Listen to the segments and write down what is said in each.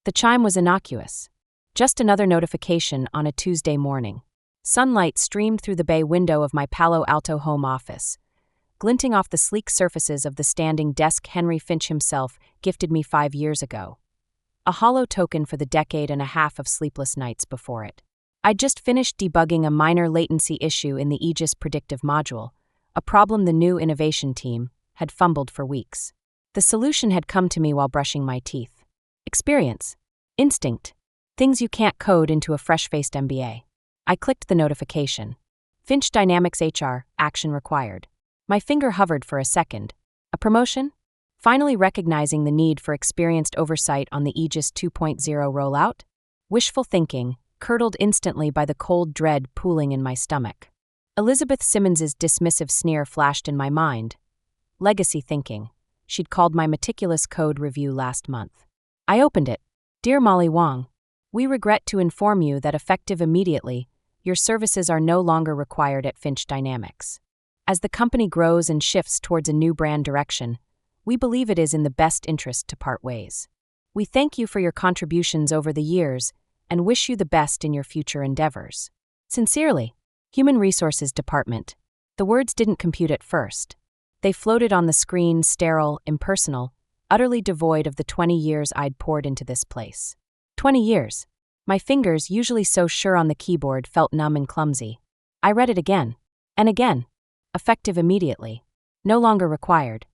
The chime was innocuous. Just another notification on a Tuesday morning. Sunlight streamed through the bay window of my Palo Alto home office, glinting off the sleek surfaces of the standing desk Henry Finch himself gifted me 5 years ago. A hollow token for the decade and a half of sleepless nights before it. I'd just finished debugging a minor latency issue in the Aegis predictive module, a problem the new innovation team had fumbled for weeks. The solution had come to me while brushing my teeth. Experience. Instinct. Things you can't code into a fresh-faced MBA. I clicked the notification. Finch Dynamics HR, action required. My finger hovered for a second. A promotion? Finally recognizing the need for experienced oversight on the Aegis 2.0 rollout? Wishful thinking, curdled instantly by the cold dread pooling in my stomach. Elizabeth Simmons's dismissive sneer flashed in my mind. Legacy thinking. She'd called my meticulous code review last month. I opened it. Dear Molly Wong, we regret to inform you that effective immediately, your services are no longer required at Finch Dynamics. As the company grows and shifts towards a new brand direction, we believe it is in the best interest to part ways. We thank you for your contributions over the years and wish you the best in your future endeavors. Sincerely, Human Resources Department. The words didn't compute at first. They floated on the screen, sterile, impersonal, utterly devoid of the 20 years I'd poured into this place. 20 years. My fingers, usually so sure on the keyboard, felt numb and clumsy. I read it again. And again. Effective immediately. No longer required.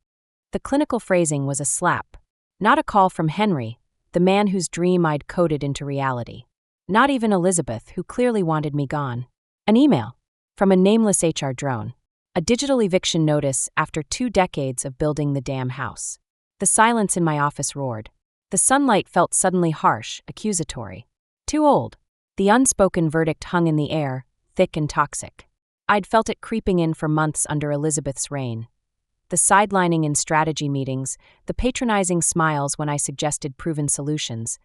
The clinical phrasing was a slap. Not a call from Henry, the man whose dream I'd coded into reality. Not even Elizabeth, who clearly wanted me gone. An email. From a nameless HR drone. A digital eviction notice after 2 decades of building the damn house. The silence in my office roared. The sunlight felt suddenly harsh, accusatory. Too old. The unspoken verdict hung in the air, thick and toxic. I'd felt it creeping in for months under Elizabeth's reign. The sidelining in strategy meetings, the patronizing smiles when I suggested proven solutions,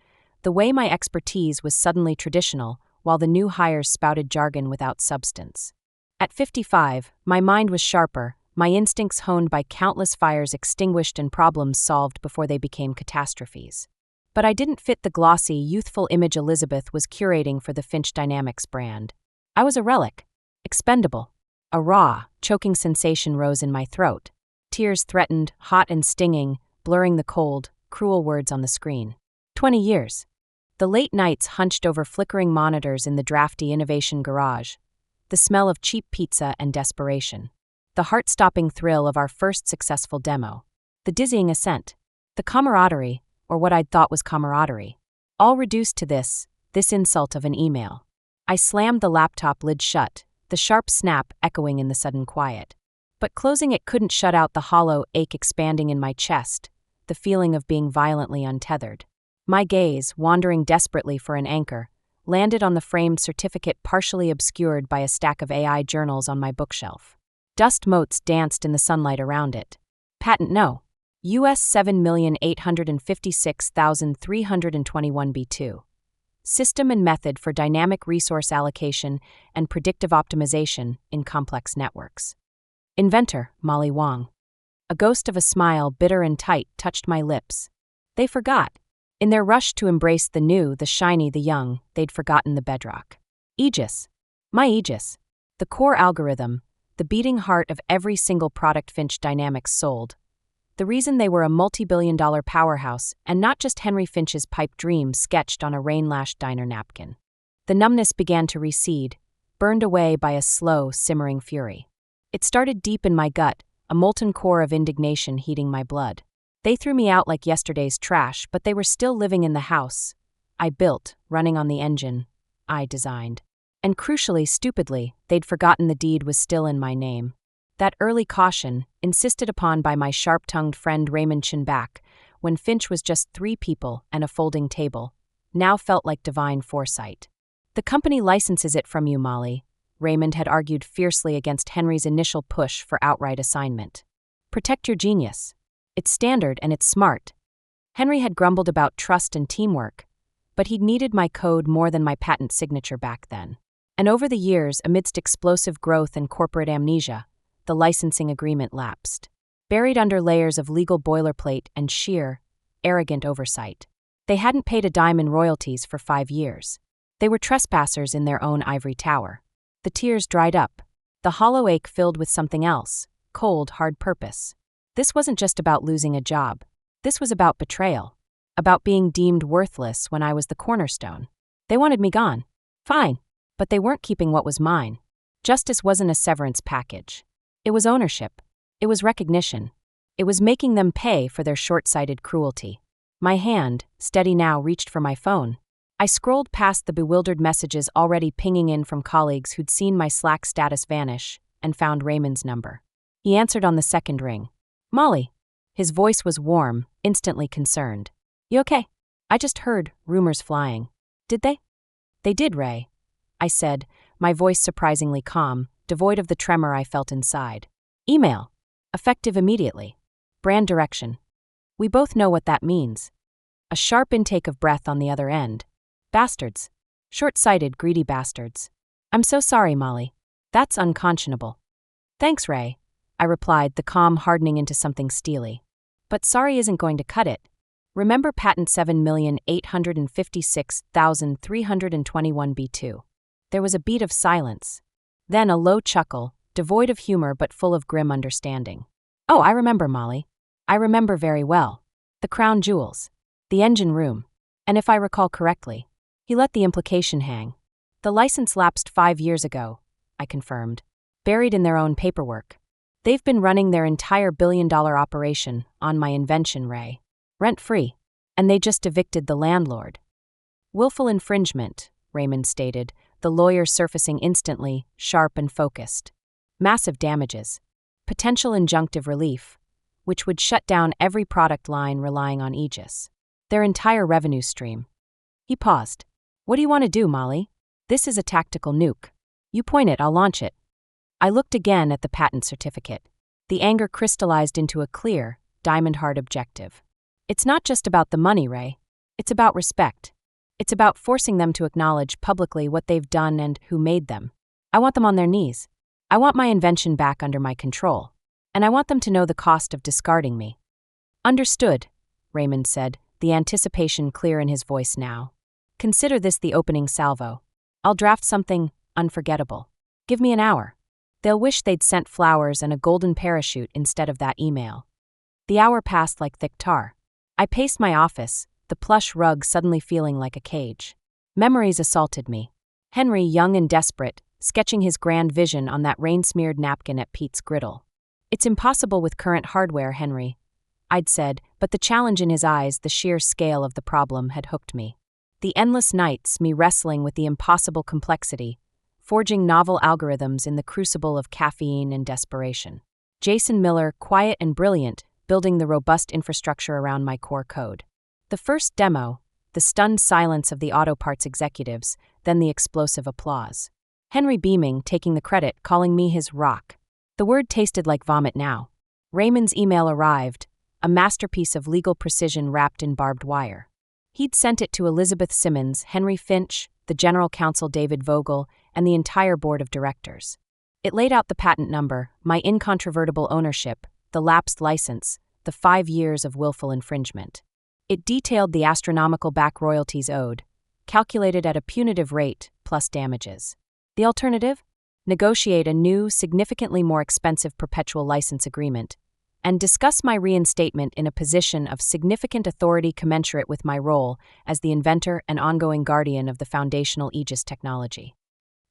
the way my expertise was suddenly traditional while the new hires spouted jargon without substance. At 55, my mind was sharper, my instincts honed by countless fires extinguished and problems solved before they became catastrophes. But I didn't fit the glossy, youthful image Elizabeth was curating for the Finch Dynamics brand. I was a relic. Expendable. A raw, choking sensation rose in my throat. Tears threatened, hot and stinging, blurring the cold, cruel words on the screen. 20 years. The late nights hunched over flickering monitors in the drafty innovation garage. The smell of cheap pizza and desperation. The heart-stopping thrill of our first successful demo. The dizzying ascent. The camaraderie, or what I'd thought was camaraderie. All reduced to this insult of an email. I slammed the laptop lid shut, the sharp snap echoing in the sudden quiet. But closing it couldn't shut out the hollow ache expanding in my chest, the feeling of being violently untethered. My gaze, wandering desperately for an anchor, landed on the framed certificate partially obscured by a stack of AI journals on my bookshelf. Dust motes danced in the sunlight around it. Patent no. US 7,856,321 B2. System and method for dynamic resource allocation and predictive optimization in complex networks. Inventor, Molly Wong. A ghost of a smile, bitter and tight, touched my lips. They forgot. In their rush to embrace the new, the shiny, the young, they'd forgotten the bedrock. Aegis. My Aegis. The core algorithm, the beating heart of every single product Finch Dynamics sold. The reason they were a multi-billion-dollar powerhouse and not just Henry Finch's pipe dream sketched on a rain-lashed diner napkin. The numbness began to recede, burned away by a slow, simmering fury. It started deep in my gut, a molten core of indignation heating my blood. They threw me out like yesterday's trash, but they were still living in the house I built, running on the engine I designed. And crucially, stupidly, they'd forgotten the deed was still in my name. That early caution, insisted upon by my sharp-tongued friend Raymond Chinback, when Finch was just 3 people and a folding table, now felt like divine foresight. The company licenses it from you, Molly, Raymond had argued fiercely against Henry's initial push for outright assignment. Protect your genius. It's standard and it's smart. Henry had grumbled about trust and teamwork, but he'd needed my code more than my patent signature back then. And over the years, amidst explosive growth and corporate amnesia, the licensing agreement lapsed, buried under layers of legal boilerplate and sheer, arrogant oversight. They hadn't paid a dime in royalties for 5 years. They were trespassers in their own ivory tower. The tears dried up. The hollow ache filled with something else, cold, hard purpose. This wasn't just about losing a job. This was about betrayal. About being deemed worthless when I was the cornerstone. They wanted me gone. Fine. But they weren't keeping what was mine. Justice wasn't a severance package. It was ownership. It was recognition. It was making them pay for their short-sighted cruelty. My hand, steady now, reached for my phone. I scrolled past the bewildered messages already pinging in from colleagues who'd seen my Slack status vanish and found Raymond's number. He answered on the second ring. "Molly." His voice was warm, instantly concerned. "You okay?" "I just heard rumors flying." "Did they?" "They did, Ray," I said, my voice surprisingly calm, devoid of the tremor I felt inside. "Email. Effective immediately. Brand direction." We both know what that means. A sharp intake of breath on the other end. Bastards. Short-sighted, greedy bastards. "I'm so sorry, Molly. That's unconscionable." "Thanks, Ray," I replied, the calm hardening into something steely. "But sorry isn't going to cut it. Remember patent 7,856,321b2. There was a beat of silence. Then a low chuckle, devoid of humor but full of grim understanding. "Oh, I remember, Molly. I remember very well. The crown jewels. The engine room. And if I recall correctly." He let the implication hang. "The license lapsed 5 years ago," I confirmed. "Buried in their own paperwork. They've been running their entire billion-dollar operation on my invention, Ray. Rent-free. And they just evicted the landlord." "Willful infringement," Raymond stated, the lawyer surfacing instantly, sharp and focused. "Massive damages. Potential injunctive relief, which would shut down every product line relying on Aegis. Their entire revenue stream." He paused. "What do you want to do, Molly? This is a tactical nuke. You point it, I'll launch it." I looked again at the patent certificate. The anger crystallized into a clear, diamond-hard objective. "It's not just about the money, Ray. It's about respect. It's about forcing them to acknowledge publicly what they've done and who made them. I want them on their knees. I want my invention back under my control. And I want them to know the cost of discarding me." "Understood," Raymond said, the anticipation clear in his voice now. "Consider this the opening salvo. I'll draft something unforgettable. Give me an hour. They'll wish they'd sent flowers and a golden parachute instead of that email." The hour passed like thick tar. I paced my office, the plush rug suddenly feeling like a cage. Memories assaulted me. Henry, young and desperate, sketching his grand vision on that rain-smeared napkin at Pete's Griddle. "It's impossible with current hardware, Henry," I'd said, but the challenge in his eyes, the sheer scale of the problem, had hooked me. The endless nights, me wrestling with the impossible complexity, forging novel algorithms in the crucible of caffeine and desperation. Jason Miller, quiet and brilliant, building the robust infrastructure around my core code. The first demo, the stunned silence of the auto parts executives, then the explosive applause. Henry beaming, taking the credit, calling me his rock. The word tasted like vomit now. Raymond's email arrived, a masterpiece of legal precision wrapped in barbed wire. He'd sent it to Elizabeth Simmons, Henry Finch, the general counsel David Vogel, and the entire board of directors. It laid out the patent number, my incontrovertible ownership, the lapsed license, the 5 years of willful infringement. It detailed the astronomical back royalties owed, calculated at a punitive rate, plus damages. The alternative? Negotiate a new, significantly more expensive perpetual license agreement, and discuss my reinstatement in a position of significant authority commensurate with my role as the inventor and ongoing guardian of the foundational Aegis technology.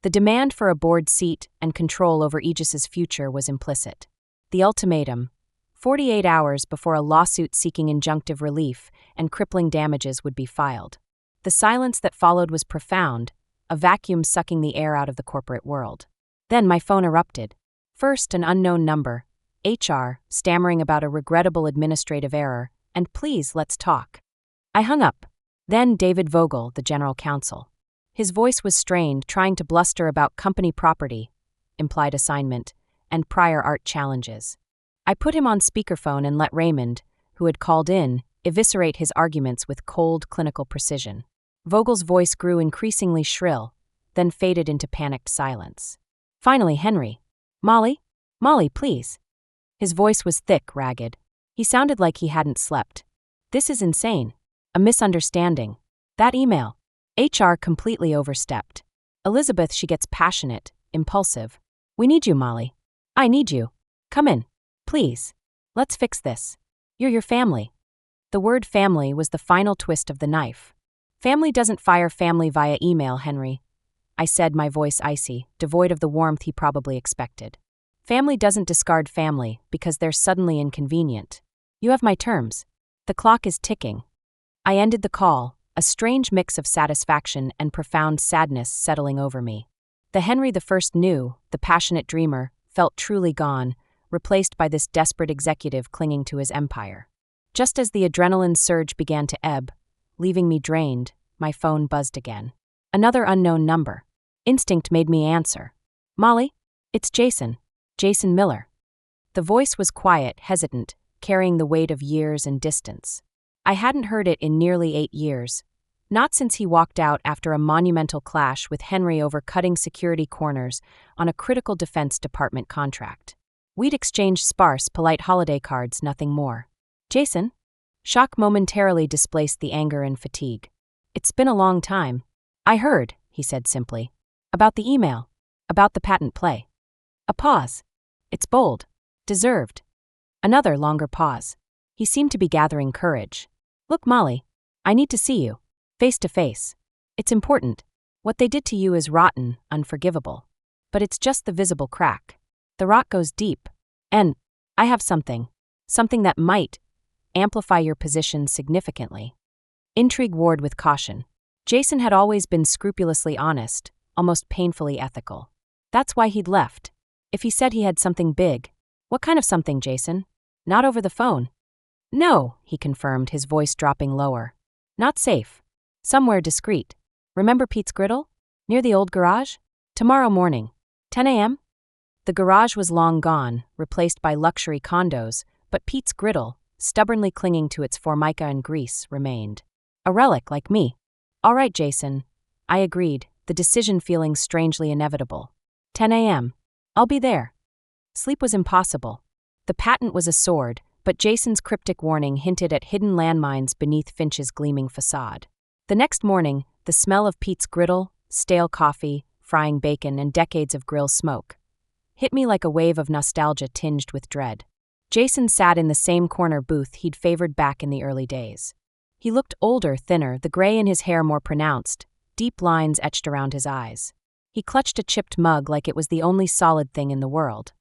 The demand for a board seat and control over Aegis's future was implicit. The ultimatum, 48 hours before a lawsuit seeking injunctive relief and crippling damages would be filed. The silence that followed was profound, a vacuum sucking the air out of the corporate world. Then my phone erupted. First, an unknown number, HR, stammering about a regrettable administrative error, and "Please, let's talk." I hung up. Then David Vogel, the general counsel. His voice was strained, trying to bluster about company property, implied assignment, and prior art challenges. I put him on speakerphone and let Raymond, who had called in, eviscerate his arguments with cold, clinical precision. Vogel's voice grew increasingly shrill, then faded into panicked silence. Finally, Henry. "Molly? Molly, please." His voice was thick, ragged. He sounded like he hadn't slept. "This is insane. A misunderstanding. That email. HR completely overstepped. Elizabeth, she gets passionate, impulsive. We need you, Molly. I need you. Come in. Please. Let's fix this. You're your family. The word family was the final twist of the knife. Family doesn't fire family via email, Henry. I said, my voice icy, devoid of the warmth he probably expected. Family doesn't discard family because they're suddenly inconvenient. You have my terms. The clock is ticking. I ended the call, a strange mix of satisfaction and profound sadness settling over me. The Henry the First knew, the passionate dreamer, felt truly gone, replaced by this desperate executive clinging to his empire. Just as the adrenaline surge began to ebb, leaving me drained, my phone buzzed again. Another unknown number. Instinct made me answer. Molly? It's Jason. Jason Miller. The voice was quiet, hesitant, carrying the weight of years and distance. I hadn't heard it in nearly 8 years. Not since he walked out after a monumental clash with Henry over cutting security corners on a critical Defense Department contract. We'd exchanged sparse, polite holiday cards, nothing more. Jason? Shock momentarily displaced the anger and fatigue. It's been a long time. I heard, he said simply. About the email. About the patent play. A pause. It's bold. Deserved. Another longer pause. He seemed to be gathering courage. Look, Molly. I need to see you. Face to face. It's important. What they did to you is rotten, unforgivable. But it's just the visible crack. The rot goes deep. And I have something. Something that might amplify your position significantly. Intrigue warred with caution. Jason had always been scrupulously honest, almost painfully ethical. That's why he'd left. If he said he had something big. What kind of something, Jason? Not over the phone. No, he confirmed, his voice dropping lower. Not safe. Somewhere discreet. Remember Pete's Griddle? Near the old garage? Tomorrow morning. 10 a.m.? The garage was long gone, replaced by luxury condos, but Pete's Griddle, stubbornly clinging to its formica and grease, remained. A relic like me. All right, Jason. I agreed, the decision feeling strangely inevitable. 10 a.m. I'll be there. Sleep was impossible. The patent was a sword, but Jason's cryptic warning hinted at hidden landmines beneath Finch's gleaming facade. The next morning, the smell of Pete's Griddle, stale coffee, frying bacon, and decades of grill smoke hit me like a wave of nostalgia tinged with dread. Jason sat in the same corner booth he'd favored back in the early days. He looked older, thinner, the gray in his hair more pronounced, deep lines etched around his eyes. He clutched a chipped mug like it was the only solid thing in the world.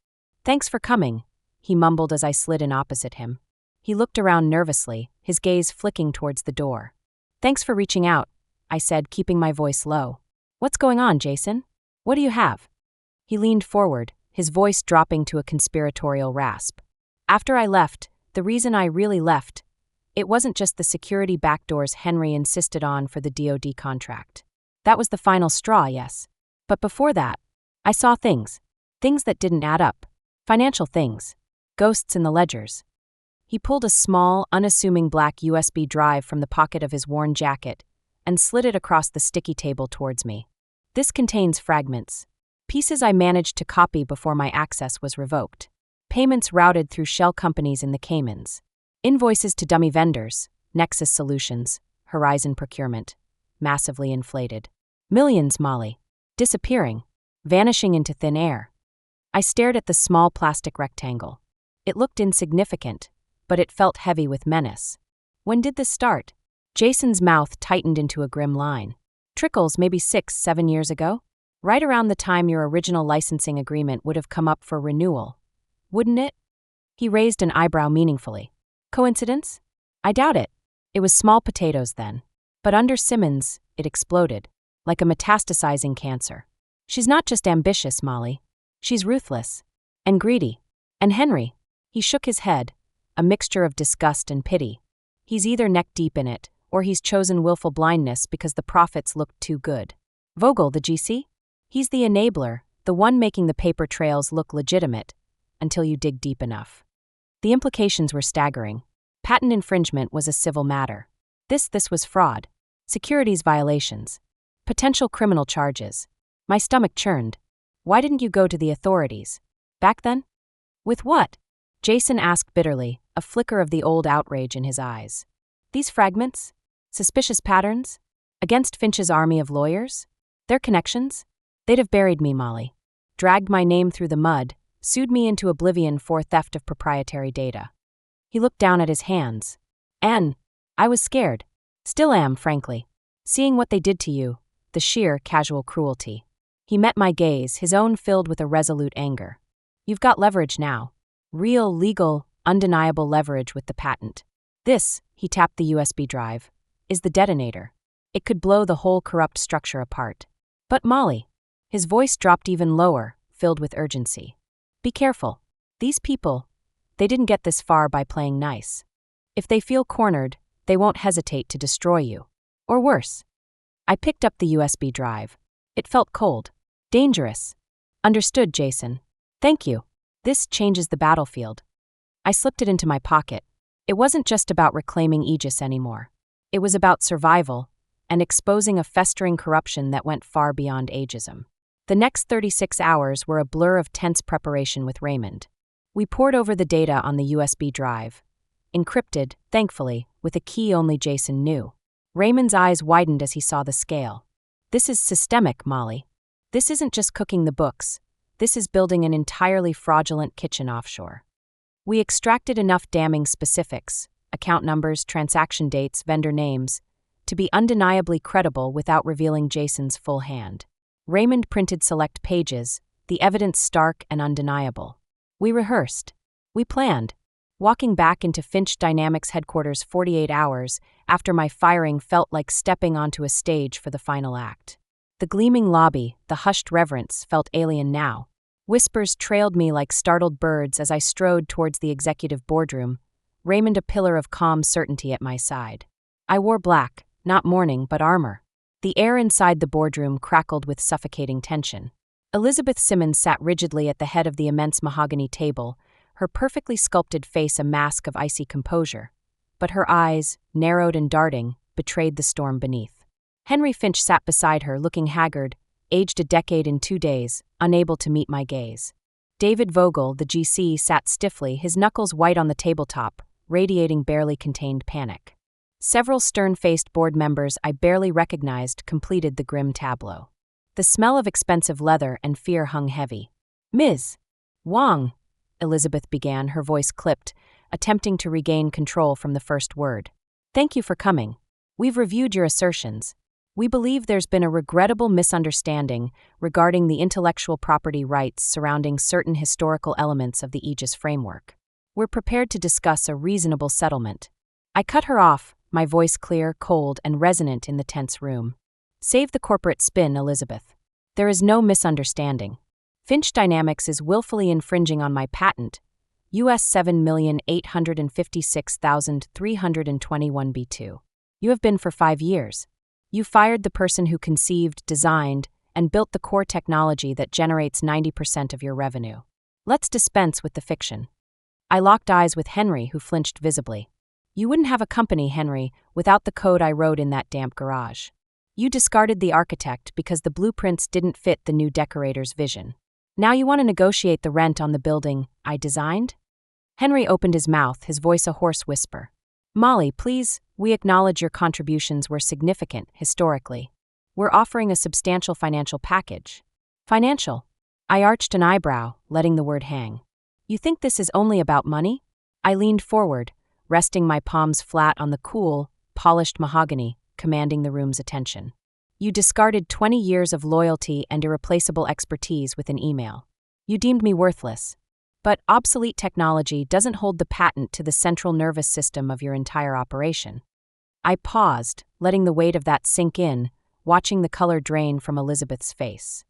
Thanks for coming, he mumbled as I slid in opposite him. He looked around nervously, his gaze flicking towards the door. Thanks for reaching out, I said, keeping my voice low. What's going on, Jason? What do you have? He leaned forward, his voice dropping to a conspiratorial rasp. After I left, the reason I really left, it wasn't just the security backdoors Henry insisted on for the DoD contract. That was the final straw, yes. But before that, I saw things that didn't add up. Financial things. Ghosts in the ledgers. He pulled a small, unassuming black USB drive from the pocket of his worn jacket and slid it across the sticky table towards me. This contains fragments. Pieces I managed to copy before my access was revoked. Payments routed through shell companies in the Caymans. Invoices to dummy vendors, Nexus Solutions, Horizon Procurement. Massively inflated. Millions, Molly. Disappearing. Vanishing into thin air. I stared at the small plastic rectangle. It looked insignificant, but it felt heavy with menace. When did this start? Jason's mouth tightened into a grim line. Trickles, maybe 6-7 years ago? Right around the time your original licensing agreement would have come up for renewal. Wouldn't it? He raised an eyebrow meaningfully. Coincidence? I doubt it. It was small potatoes then. But under Simmons, it exploded, like a metastasizing cancer. She's not just ambitious, Molly. She's ruthless. And greedy. And Henry. He shook his head, a mixture of disgust and pity. He's either neck-deep in it, or he's chosen willful blindness because the profits looked too good. Vogel, the GC? He's the enabler, the one making the paper trails look legitimate, until you dig deep enough. The implications were staggering. Patent infringement was a civil matter. This was fraud. Securities violations. Potential criminal charges. My stomach churned. Why didn't you go to the authorities? Back then? With what? Jason asked bitterly, a flicker of the old outrage in his eyes. These fragments? Suspicious patterns? Against Finch's army of lawyers? Their connections? They'd have buried me, Molly. Dragged my name through the mud, sued me into oblivion for theft of proprietary data. He looked down at his hands. And I was scared. Still am, frankly. Seeing what they did to you, the sheer casual cruelty. He met my gaze, his own filled with a resolute anger. You've got leverage now. Real, legal, undeniable leverage with the patent. This, he tapped the USB drive, is the detonator. It could blow the whole corrupt structure apart. But Molly, his voice dropped even lower, filled with urgency. Be careful. These people, they didn't get this far by playing nice. If they feel cornered, they won't hesitate to destroy you. Or worse. I picked up the USB drive. It felt cold. Dangerous. Understood, Jason. Thank you. This changes the battlefield. I slipped it into my pocket. It wasn't just about reclaiming Aegis anymore. It was about survival and exposing a festering corruption that went far beyond ageism. The next 36 hours were a blur of tense preparation with Raymond. We pored over the data on the USB drive. Encrypted, thankfully, with a key only Jason knew. Raymond's eyes widened as he saw the scale. This is systemic, Molly. This isn't just cooking the books. This is building an entirely fraudulent kitchen offshore. We extracted enough damning specifics, account numbers, transaction dates, vendor names, to be undeniably credible without revealing Jason's full hand. Raymond printed select pages, the evidence stark and undeniable. We rehearsed. We planned. Walking back into Finch Dynamics headquarters 48 hours after my firing felt like stepping onto a stage for the final act. The gleaming lobby, the hushed reverence, felt alien now. Whispers trailed me like startled birds as I strode towards the executive boardroom, Raymond a pillar of calm certainty at my side. I wore black, not mourning but armor. The air inside the boardroom crackled with suffocating tension. Elizabeth Simmons sat rigidly at the head of the immense mahogany table, her perfectly sculpted face a mask of icy composure. But her eyes, narrowed and darting, betrayed the storm beneath. Henry Finch sat beside her, looking haggard, aged a decade in 2 days, unable to meet my gaze. David Vogel, the GC, sat stiffly, his knuckles white on the tabletop, radiating barely contained panic. Several stern-faced board members I barely recognized completed the grim tableau. The smell of expensive leather and fear hung heavy. Ms. Wang, Elizabeth began, her voice clipped, attempting to regain control from the first word. Thank you for coming. We've reviewed your assertions. We believe there's been a regrettable misunderstanding regarding the intellectual property rights surrounding certain historical elements of the Aegis framework. We're prepared to discuss a reasonable settlement. I cut her off, my voice clear, cold, and resonant in the tense room. Save the corporate spin, Elizabeth. There is no misunderstanding. Finch Dynamics is willfully infringing on my patent, US 7,856,321 B2. You have been for 5 years. You fired the person who conceived, designed, and built the core technology that generates 90% of your revenue. Let's dispense with the fiction. I locked eyes with Henry, who flinched visibly. You wouldn't have a company, Henry, without the code I wrote in that damp garage. You discarded the architect because the blueprints didn't fit the new decorator's vision. Now you want to negotiate the rent on the building I designed? Henry opened his mouth, his voice a hoarse whisper. Molly, please, we acknowledge your contributions were significant, historically. We're offering a substantial financial package. Financial? I arched an eyebrow, letting the word hang. You think this is only about money? I leaned forward, resting my palms flat on the cool, polished mahogany, commanding the room's attention. You discarded 20 years of loyalty and irreplaceable expertise with an email. You deemed me worthless. But obsolete technology doesn't hold the patent to the central nervous system of your entire operation. I paused, letting the weight of that sink in, watching the color drain from Elizabeth's face.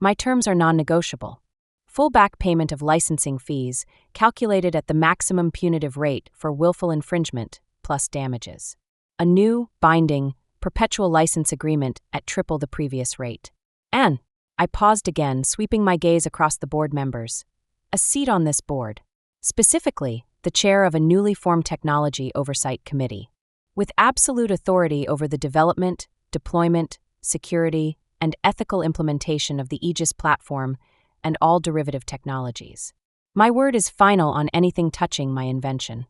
My terms are non-negotiable. Full back payment of licensing fees, calculated at the maximum punitive rate for willful infringement, plus damages. A new, binding, perpetual license agreement at triple the previous rate. And I paused again, sweeping my gaze across the board members. A seat on this board. Specifically, the chair of a newly formed technology oversight committee. With absolute authority over the development, deployment, security, and ethical implementation of the Aegis platform and all derivative technologies. My word is final on anything touching my invention.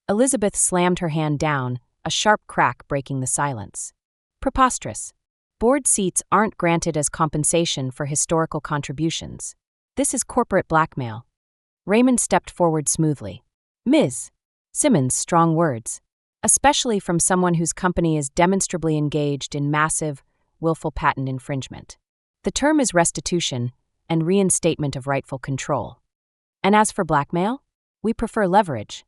Elizabeth slammed her hand down, a sharp crack breaking the silence. Preposterous. Board seats aren't granted as compensation for historical contributions. This is corporate blackmail. Raymond stepped forward smoothly. Ms. Simmons, strong words, especially from someone whose company is demonstrably engaged in massive, willful patent infringement. The term is restitution and reinstatement of rightful control. And as for blackmail, we prefer leverage.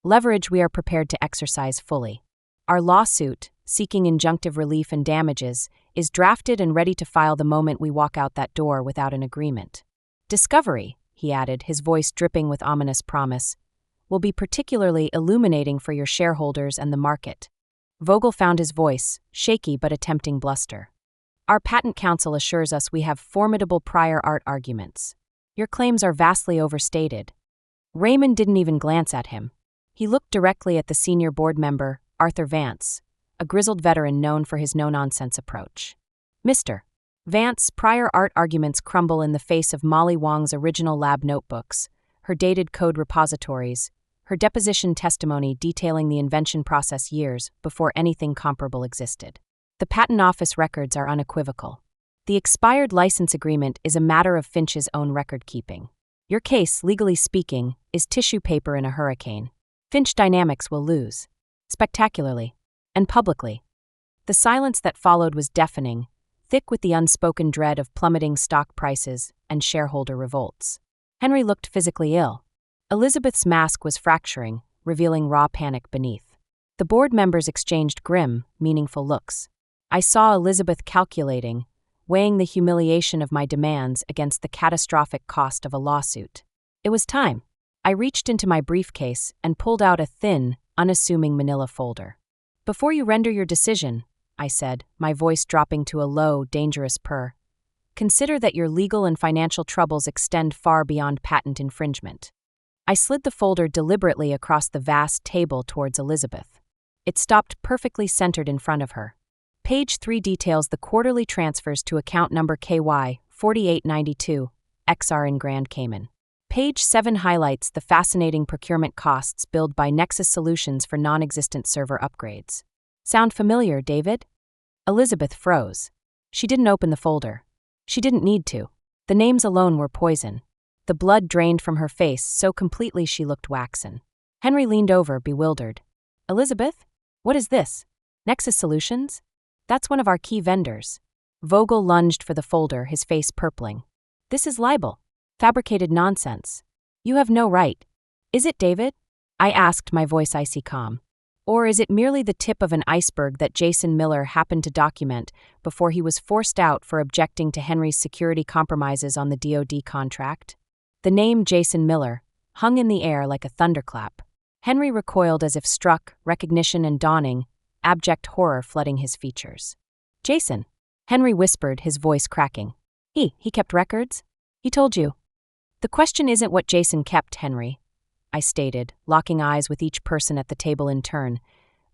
Leverage we are prepared to exercise fully. Our lawsuit, seeking injunctive relief and damages, is drafted and ready to file the moment we walk out that door without an agreement. Discovery, he added, his voice dripping with ominous promise, will be particularly illuminating for your shareholders and the market. Vogel found his voice, shaky but attempting bluster. Our patent counsel assures us we have formidable prior art arguments. Your claims are vastly overstated. Raymond didn't even glance at him. He looked directly at the senior board member, Arthur Vance, a grizzled veteran known for his no-nonsense approach. Mr. Vance's prior art arguments crumble in the face of Molly Wong's original lab notebooks, her dated code repositories, her deposition testimony detailing the invention process years before anything comparable existed. The Patent Office records are unequivocal. The expired license agreement is a matter of Finch's own record-keeping. Your case, legally speaking, is tissue paper in a hurricane. Finch Dynamics will lose. Spectacularly. And publicly. The silence that followed was deafening, thick with the unspoken dread of plummeting stock prices and shareholder revolts. Henry looked physically ill. Elizabeth's mask was fracturing, revealing raw panic beneath. The board members exchanged grim, meaningful looks. I saw Elizabeth calculating, weighing the humiliation of my demands against the catastrophic cost of a lawsuit. It was time. I reached into my briefcase and pulled out a thin, unassuming manila folder. Before you render your decision, I said, my voice dropping to a low, dangerous purr, consider that your legal and financial troubles extend far beyond patent infringement. I slid the folder deliberately across the vast table towards Elizabeth. It stopped perfectly centered in front of her. Page 3 details the quarterly transfers to account number KY 4892, XR in Grand Cayman. Page 7 highlights the fascinating procurement costs billed by Nexus Solutions for non-existent server upgrades. Sound familiar, David? Elizabeth froze. She didn't open the folder. She didn't need to. The names alone were poison. The blood drained from her face so completely she looked waxen. Henry leaned over, bewildered. Elizabeth? What is this? Nexus Solutions? That's one of our key vendors. Vogel lunged for the folder, his face purpling. This is libel. Fabricated nonsense. You have no right. Is it, David? I asked, my voice icy calm. Or is it merely the tip of an iceberg that Jason Miller happened to document before he was forced out for objecting to Henry's security compromises on the DoD contract? The name Jason Miller hung in the air like a thunderclap. Henry recoiled as if struck, recognition and dawning, abject horror flooding his features. Jason, Henry whispered, his voice cracking. He kept records? He told you. The question isn't what Jason kept, Henry, I stated, locking eyes with each person at the table in turn.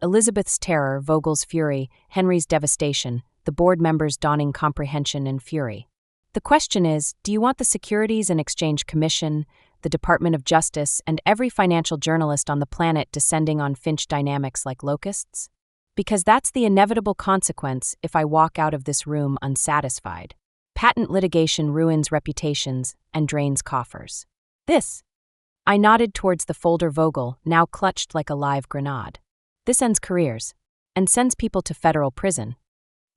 Elizabeth's terror, Vogel's fury, Henry's devastation, the board members' dawning comprehension and fury. The question is, do you want the Securities and Exchange Commission, the Department of Justice, and every financial journalist on the planet descending on Finch Dynamics like locusts? Because that's the inevitable consequence if I walk out of this room unsatisfied. Patent litigation ruins reputations and drains coffers. This. I nodded towards the folder Vogel, now clutched like a live grenade. This ends careers and sends people to federal prison.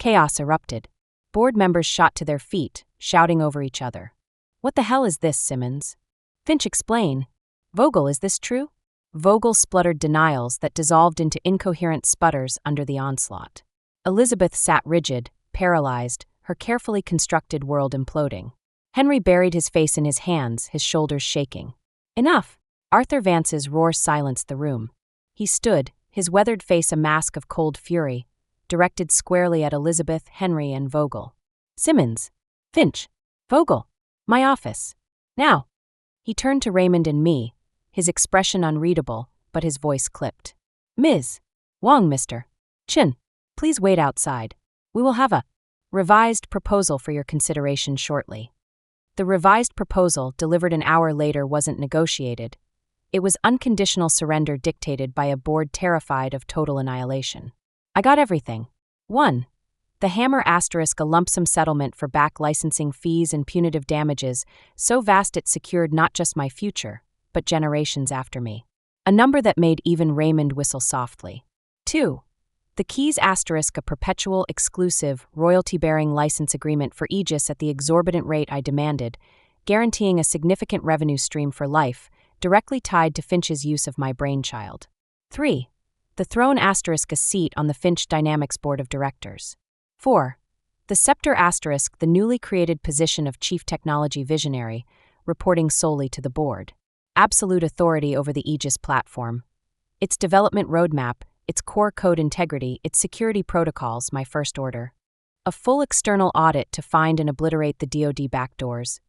Chaos erupted. Board members shot to their feet, shouting over each other. What the hell is this, Simmons? Finch, explain. Vogel, is this true? Vogel spluttered denials that dissolved into incoherent sputters under the onslaught. Elizabeth sat rigid, paralyzed, her carefully constructed world imploding. Henry buried his face in his hands, his shoulders shaking. Enough! Arthur Vance's roar silenced the room. He stood, his weathered face a mask of cold fury, directed squarely at Elizabeth, Henry, and Vogel. Simmons. Finch. Vogel. My office. Now. He turned to Raymond and me, his expression unreadable, but his voice clipped. Ms. Wong, Mr. Chin. Please wait outside. We will have a revised proposal for your consideration shortly. The revised proposal, delivered an hour later, wasn't negotiated. It was unconditional surrender dictated by a board terrified of total annihilation. I got everything. 1. The hammer asterisk, a lump sum settlement for back licensing fees and punitive damages, so vast it secured not just my future, but generations after me. A number that made even Raymond whistle softly. 2. The keys asterisk, a perpetual, exclusive, royalty-bearing license agreement for Aegis at the exorbitant rate I demanded, guaranteeing a significant revenue stream for life, directly tied to Finch's use of my brainchild. 3. The throne asterisk, a seat on the Finch Dynamics Board of Directors. 4. The scepter asterisk, the newly created position of Chief Technology Visionary, reporting solely to the board. Absolute authority over the Aegis platform. Its development roadmap, its core code integrity, its security protocols, my first order. A full external audit to find and obliterate the DoD backdoors.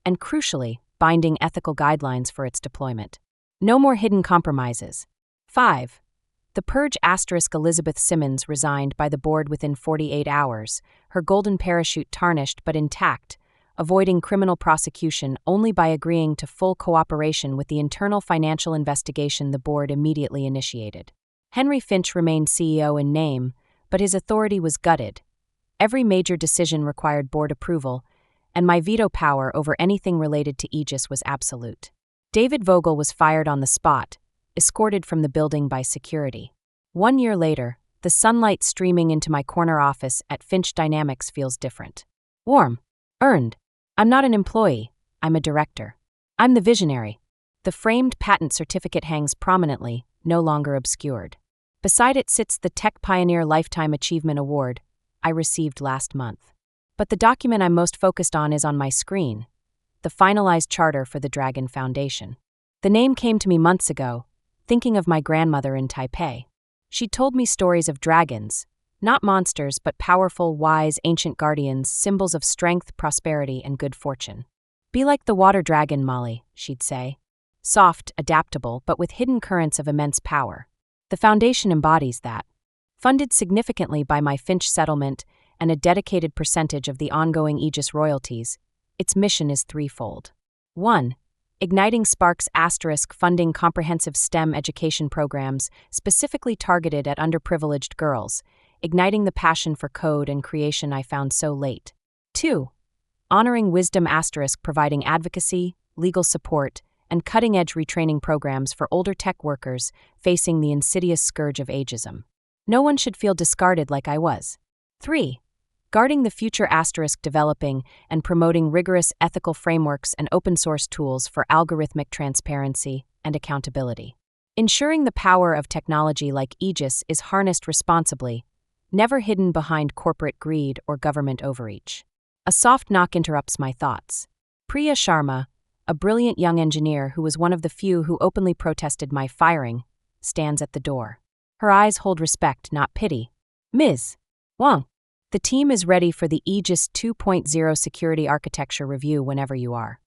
And crucially, binding ethical guidelines for its deployment. No more hidden compromises. 5. The purge asterisk, Elizabeth Simmons resigned by the board within 48 hours, her golden parachute tarnished but intact, avoiding criminal prosecution only by agreeing to full cooperation with the internal financial investigation the board immediately initiated. Henry Finch remained CEO in name, but his authority was gutted. Every major decision required board approval, and my veto power over anything related to Aegis was absolute. David Vogel was fired on the spot, escorted from the building by security. 1 year later, the sunlight streaming into my corner office at Finch Dynamics feels different. Warm. Earned. I'm not an employee, I'm a director. I'm the visionary. The framed patent certificate hangs prominently, no longer obscured. Beside it sits the Tech Pioneer Lifetime Achievement Award I received last month. But the document I'm most focused on is on my screen, the finalized charter for the Dragon Foundation. The name came to me months ago, thinking of my grandmother in Taipei. She'd told me stories of dragons, not monsters but powerful, wise, ancient guardians, symbols of strength, prosperity, and good fortune. Be like the water dragon, Molly, she'd say. Soft, adaptable, but with hidden currents of immense power. The foundation embodies that. Funded significantly by my Finch settlement and a dedicated percentage of the ongoing Aegis royalties, its mission is threefold. 1. Igniting Sparks asterisk, funding comprehensive STEM education programs specifically targeted at underprivileged girls, igniting the passion for code and creation I found so late. 2. Honoring Wisdom asterisk, providing advocacy, legal support, and cutting-edge retraining programs for older tech workers facing the insidious scourge of ageism. No one should feel discarded like I was. 3. Guarding the future asterisk, developing and promoting rigorous ethical frameworks and open-source tools for algorithmic transparency and accountability. Ensuring the power of technology like Aegis is harnessed responsibly, never hidden behind corporate greed or government overreach. A soft knock interrupts my thoughts. Priya Sharma, a brilliant young engineer who was one of the few who openly protested my firing, stands at the door. Her eyes hold respect, not pity. Ms. Wang, the team is ready for the Aegis 2.0 security architecture review whenever you are.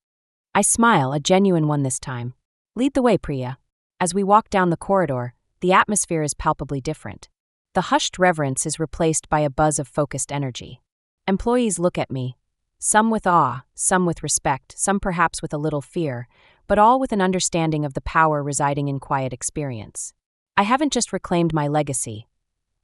I smile, a genuine one this time. Lead the way, Priya. As we walk down the corridor, the atmosphere is palpably different. The hushed reverence is replaced by a buzz of focused energy. Employees look at me, some with awe, some with respect, some perhaps with a little fear, but all with an understanding of the power residing in quiet experience. I haven't just reclaimed my legacy.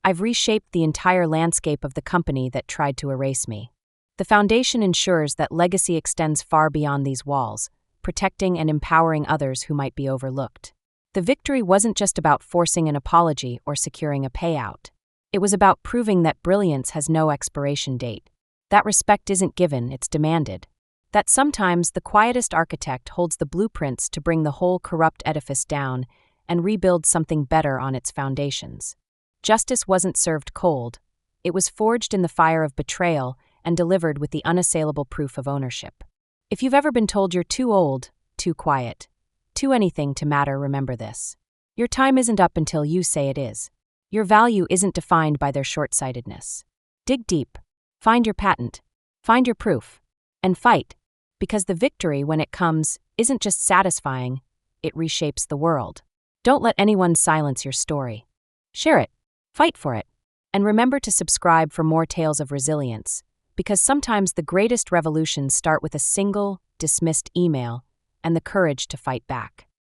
I've reshaped the entire landscape of the company that tried to erase me. The foundation ensures that legacy extends far beyond these walls, protecting and empowering others who might be overlooked. The victory wasn't just about forcing an apology or securing a payout. It was about proving that brilliance has no expiration date. That respect isn't given, it's demanded. That sometimes the quietest architect holds the blueprints to bring the whole corrupt edifice down and rebuild something better on its foundations. Justice wasn't served cold. It was forged in the fire of betrayal and delivered with the unassailable proof of ownership. If you've ever been told you're too old, too quiet, too anything to matter, remember this. Your time isn't up until you say it is. Your value isn't defined by their short-sightedness. Dig deep. Find your patent. Find your proof. And fight. Because the victory, when it comes, isn't just satisfying, it reshapes the world. Don't let anyone silence your story. Share it. Fight for it. And remember to subscribe for more tales of resilience, because sometimes the greatest revolutions start with a single, dismissed email and the courage to fight back.